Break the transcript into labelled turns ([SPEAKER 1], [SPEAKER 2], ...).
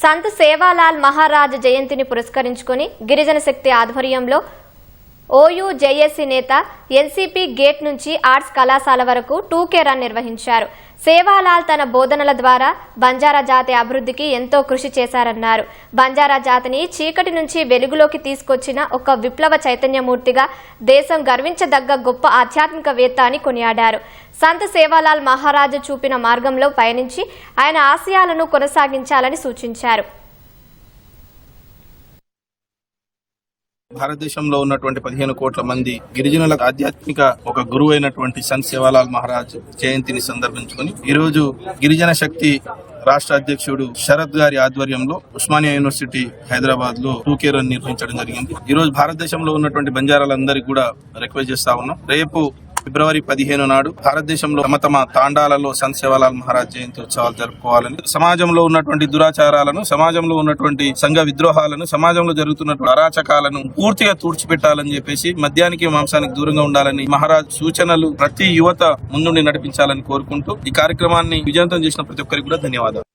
[SPEAKER 1] సంత్ సేవాలాల్ మహారాజ్ జయంతిని పురస్కరించుకుని గిరిజన శక్తి ఆధ్వర్యంలో ఓయూ జేఏసీ నేత ఎన్సీపీ గేట్ నుంచి ఆర్ట్స్ కళాశాల వరకు 2K రన్ నిర్వహించారు. సేవాలాల్ తన బోధనల ద్వారా బంజారా జాతి అభివృద్ధికి ఎంతో కృషి చేశారన్నారు. బంజారా జాతిని చీకటి నుంచి వెలుగులోకి తీసుకొచ్చిన ఒక విప్లవ చైతన్యమూర్తిగా దేశం గర్వించదగ్గ గొప్ప ఆధ్యాత్మికవేత్త అని కొనియాడారు. సంత్ సేవాలాల్ మహారాజ్ చూపిన మార్గంలో పయనించి ఆయన ఆశయాలను కొనసాగించాలని సూచించారు.
[SPEAKER 2] భారతదేశంలో ఉన్నటువంటి 15 కోట్ల మంది గిరిజనులకు ఆధ్యాత్మిక ఒక గురువు అయినటువంటి సంత్ సేవాలాల్ మహారాజ్ జయంతిని సందర్భించుకుని ఈ రోజు గిరిజన శక్తి రాష్ట్ర అధ్యక్షుడు శరత్ గారి ఆధ్వర్యంలో ఉస్మానియా యూనివర్సిటీ హైదరాబాద్ లో 2K రన్ నిర్వహించడం జరిగింది. ఈ రోజు భారతదేశంలో ఉన్నటువంటి బంజారాలందరికీ కూడా రిక్వెస్ట్ చేస్తా ఉన్నాం. రేపు ఫిబ్రవరి 15 నాడు భారతదేశంలో తమ తాండాలలో సంత్ సేవాలాల్ మహారాజ్ జయంతి ఉత్సవాలు జరుపుకోవాలని, సమాజంలో ఉన్నటువంటి దురాచారాలను, సమాజంలో ఉన్నటువంటి సంఘ విద్రోహాలను, సమాజంలో జరుగుతున్నటువంటి అరాచకాలను పూర్తిగా తుడిచిపెట్టాలని చెప్పేసి మద్యానికి మాంసానికి దూరంగా ఉండాలని మహారాజ్ సూచనలు ప్రతి యువత ముందుండి నడిపించాలని కోరుకుంటూ ఈ కార్యక్రమాన్ని విజయవంతం చేసిన ప్రతి ఒక్కరికి కూడా ధన్యవాదాలు.